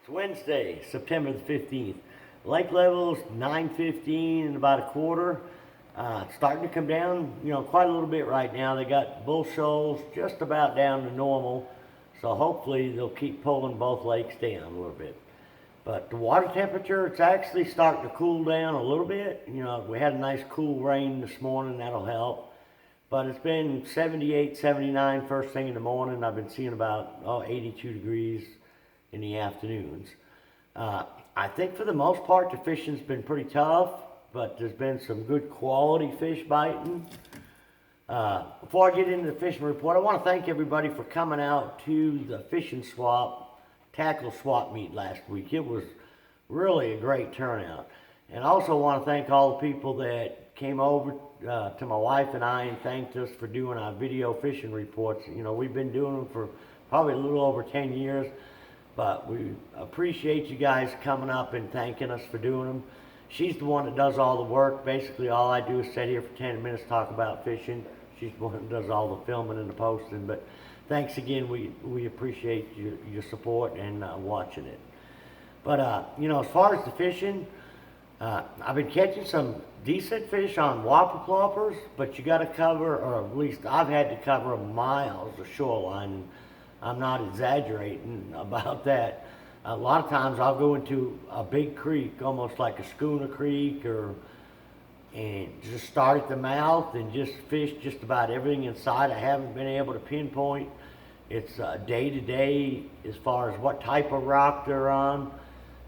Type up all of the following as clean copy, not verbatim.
It's Wednesday, September the 15th. Lake level's 9:15 and about a quarter. It's starting to come down, quite a little bit right now. They got bull shoals just about down to normal, so hopefully they'll keep pulling both lakes down a little bit. But the water temperature, it's actually starting to cool down a little bit. We had a nice cool rain this morning, that'll help. But it's been 78, 79 first thing in the morning. I've been seeing about 82 degrees in the afternoons. I think for the most part the fishing's been pretty tough, but there's been some good quality fish biting. Before I get into the fishing report, I want to thank everybody for coming out to the fishing swap, tackle swap meet last week. It was really a great turnout. And I also want to thank all the people that came over to my wife and I and thanked us for doing our video fishing reports. We've been doing them for probably a little over 10 years, but we appreciate you guys coming up and thanking us for doing them. She's the one that does all the work. Basically, all I do is sit here for 10 minutes, talk about fishing. She's the one that does all the filming and the posting. But thanks again. We appreciate your support and watching it. But, as far as the fishing, I've been catching some decent fish on whopper ploppers, but you got to cover, or at least I've had to cover miles of shoreline. I'm not exaggerating about that. A lot of times I'll go into a big creek, almost like a schooner creek, and just start at the mouth and just fish just about everything inside. I haven't been able to pinpoint. It's day to day as far as what type of rock they're on.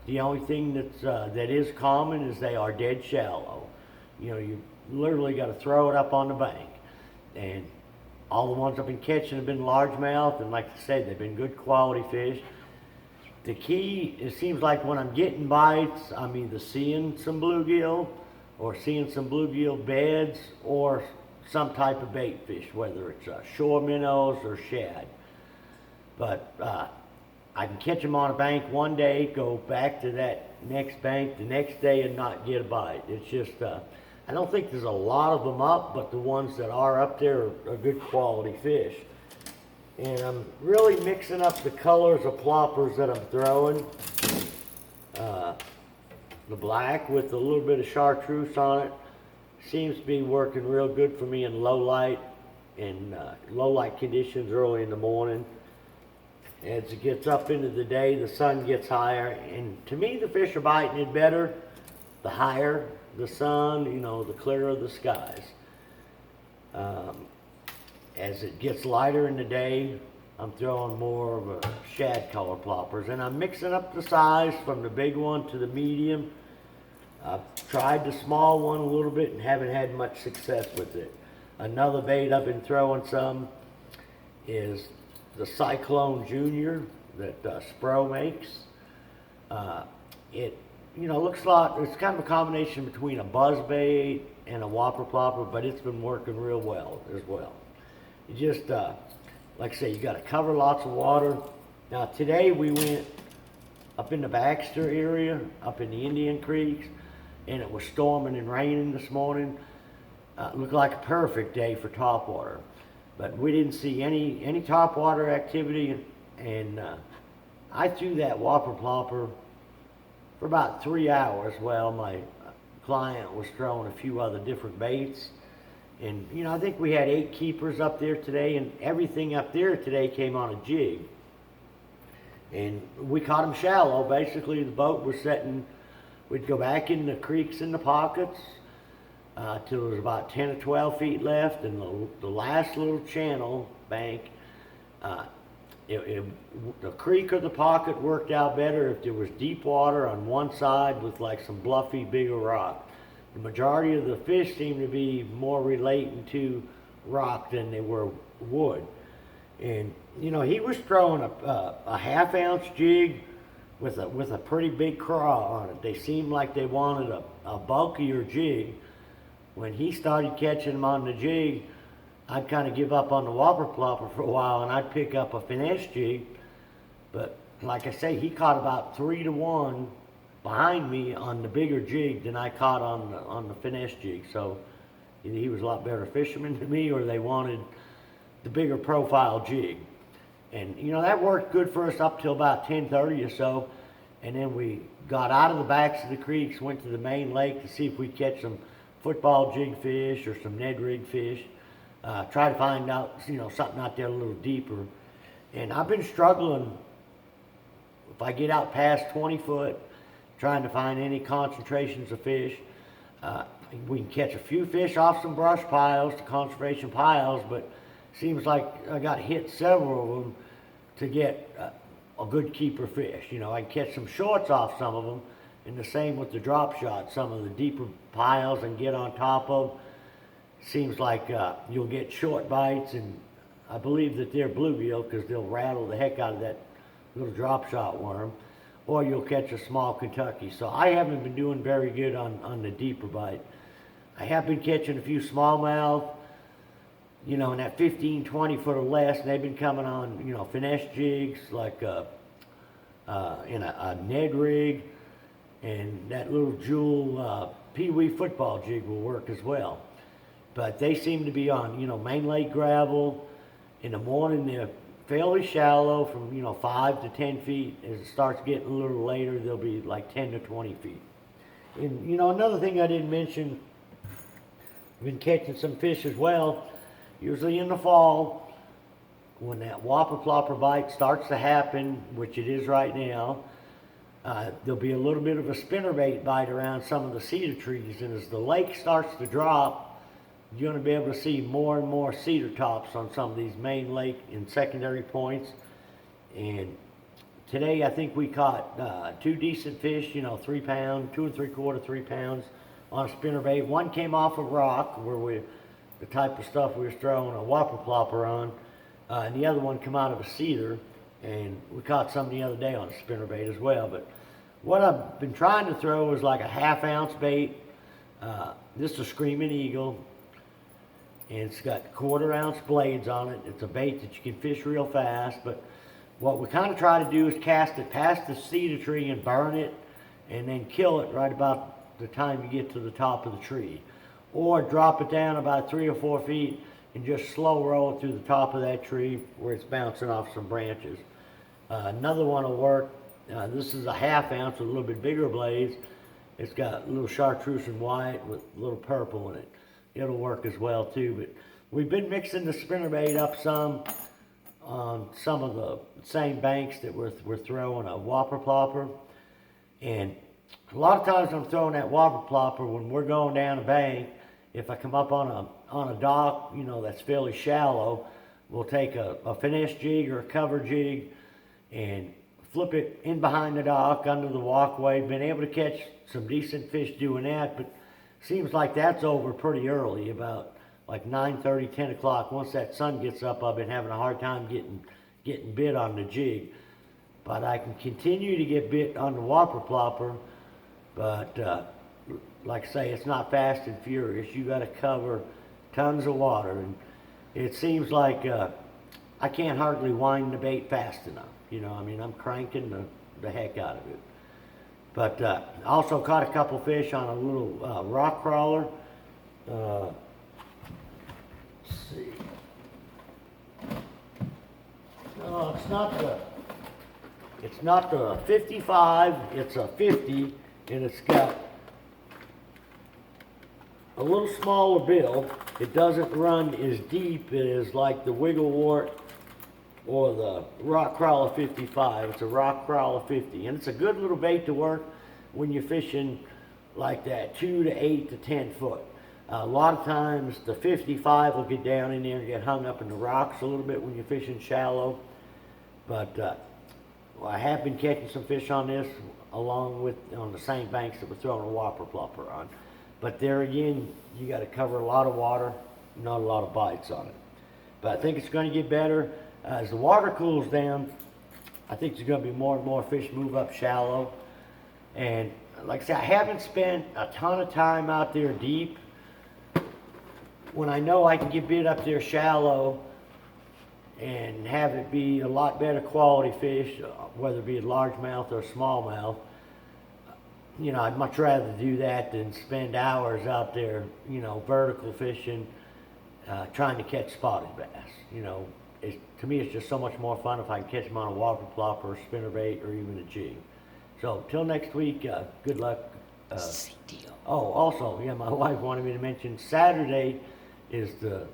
The only thing that is common is they are dead shallow. You literally got to throw it up on the bank. And all the ones I've been catching have been largemouth, and like I said, they've been good quality fish. The key, it seems like when I'm getting bites, I'm either seeing some bluegill or seeing some bluegill beds or some type of bait fish, whether it's shore minnows or shad. But I can catch them on a bank one day, go back to that next bank the next day and not get a bite. It's just, I don't think there's a lot of them up, but the ones that are up there are good quality fish. And I'm really mixing up the colors of ploppers that I'm throwing. The black with a little bit of chartreuse on it seems to be working real good for me in low light conditions early in the morning. As it gets up into the day, the sun gets higher, and to me the fish are biting it better the higher the sun, the clearer the skies. As it gets lighter in the day, I'm throwing more of a shad color ploppers, and I'm mixing up the size from the big one to the medium. I've tried the small one a little bit and haven't had much success with it. Another bait I've been throwing some is the Cyclone Junior that Spro makes. It looks like it's kind of a combination between a buzz bait and a whopper plopper, but it's been working real well as well. You just, like I say, you got to cover lots of water. Now today we went up in the Baxter area, up in the Indian Creeks, and it was storming and raining this morning. It looked like a perfect day for topwater. But we didn't see any topwater activity, and I threw that whopper plopper for about 3 hours while my client was throwing a few other different baits. And I think we had 8 keepers up there today, and everything up there today came on a jig. And we caught them shallow. Basically, the boat was setting, we'd go back in the creeks and the pockets, till there was about 10 or 12 feet left, and the last little channel bank, the creek or the pocket worked out better if there was deep water on one side with like some bluffy bigger rock. The majority of the fish seemed to be more relating to rock than they were wood. And he was throwing a half-ounce jig with a pretty big craw on it. They seemed like they wanted a bulkier jig. When he started catching them on the jig, I'd kind of give up on the whopper plopper for a while, and I'd pick up a finesse jig. But like I say, he caught about 3 to 1 behind me on the bigger jig than I caught on the finesse jig. So either he was a lot better fisherman than me, or they wanted the bigger profile jig. And that worked good for us up till about 10:30 or so. and then we got out of the backs of the creeks, went to the main lake to see if we could catch some football jig fish or some Ned rig fish. Try to find out, something out there a little deeper. And I've been struggling, if I get out past 20 foot, trying to find any concentrations of fish. We can catch a few fish off some brush piles, the conservation piles, but seems like I got hit several of them to get a good keeper fish. I can catch some shorts off some of them, and the same with the drop shot. Some of the deeper piles and get on top of. Seems like you'll get short bites, and I believe that they're bluegill because they'll rattle the heck out of that little drop shot worm, or you'll catch a small Kentucky. So I haven't been doing very good on the deeper bite. I have been catching a few smallmouth, in that 15, 20 foot or less, and they've been coming on, finesse jigs like in a Ned rig, and that little jewel Pee-wee football jig will work as well. But they seem to be on, main lake gravel. In the morning, they're fairly shallow from, 5 to 10 feet. As it starts getting a little later, they'll be like 10 to 20 feet. And, another thing I didn't mention, I've been catching some fish as well. Usually in the fall, when that whopper plopper bite starts to happen, which it is right now, there'll be a little bit of a spinnerbait bite around some of the cedar trees. And as the lake starts to drop, you're going to be able to see more and more cedar tops on some of these main lake and secondary points. And today I think we caught 2 decent fish, 3 pound, 2 3/4, 3 pounds on a spinnerbait. One came off a rock where the type of stuff we were throwing a whopper plopper on, and the other one come out of a cedar, and we caught some the other day on a spinnerbait as well. But what I've been trying to throw is like a 1/2 ounce bait. This is a Screaming Eagle. And it's got 1/4 ounce blades on it. It's a bait that you can fish real fast, but what we kind of try to do is cast it past the cedar tree and burn it, and then kill it right about the time you get to the top of the tree. Or drop it down about 3 or 4 feet and just slow roll it through the top of that tree where it's bouncing off some branches. Another one will work. This is a 1/2 ounce with a little bit bigger blades. It's got a little chartreuse and white with a little purple in it. It'll work as well too. But we've been mixing the spinnerbait up some on some of the same banks that we're throwing a whopper plopper. And a lot of times I'm throwing that whopper plopper when we're going down a bank. If I come up on a dock, that's fairly shallow, we'll take a finesse jig or a cover jig and flip it in behind the dock under the walkway. Been able to catch some decent fish doing that, but seems like that's over pretty early, about like 9:30, 10 o'clock. Once that sun gets up, I've been having a hard time getting bit on the jig. But I can continue to get bit on the whopper plopper, but like I say, it's not fast and furious. You got to cover tons of water, and it seems like I can't hardly wind the bait fast enough. I'm cranking the heck out of it. But I also caught a couple fish on a little rock crawler. Let's see. No, it's not the 55, it's a 50, and it's got a little smaller bill. It doesn't run as deep as like the wigglewort or the rock crawler 55. It's a rock crawler 50, and it's a good little bait to work when you're fishing like that 2 to 8 to 10 foot. A lot of times the 55 will get down in there and get hung up in the rocks a little bit when you're fishing shallow. But I have been catching some fish on this along with on the same banks that we're throwing a whopper plopper on. But there again, you got to cover a lot of water, not a lot of bites on it. But I think it's going to get better. As the water cools down, I think there's going to be more and more fish move up shallow. And like I said, I haven't spent a ton of time out there deep. When I know I can get bit up there shallow and have it be a lot better quality fish, whether it be a largemouth or a smallmouth, I'd much rather do that than spend hours out there, vertical fishing, trying to catch spotted bass. To me, it's just so much more fun if I can catch them on a whopper plopper, or spinnerbait, or even a jig. So till next week, good luck. Deal. Oh, also, yeah, my wife wanted me to mention Saturday is the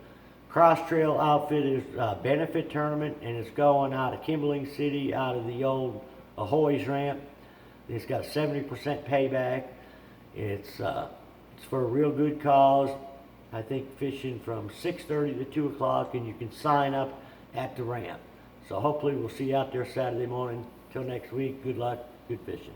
Cross Trail Outfitters benefit tournament, and it's going out of Kimberling City, out of the old Ahoy's ramp. It's got 70% payback. It's for a real good cause. I think fishing from 6:30 to 2 o'clock, and you can sign up at the ramp. So hopefully we'll see you out there Saturday morning. Till next week, good luck, good fishing.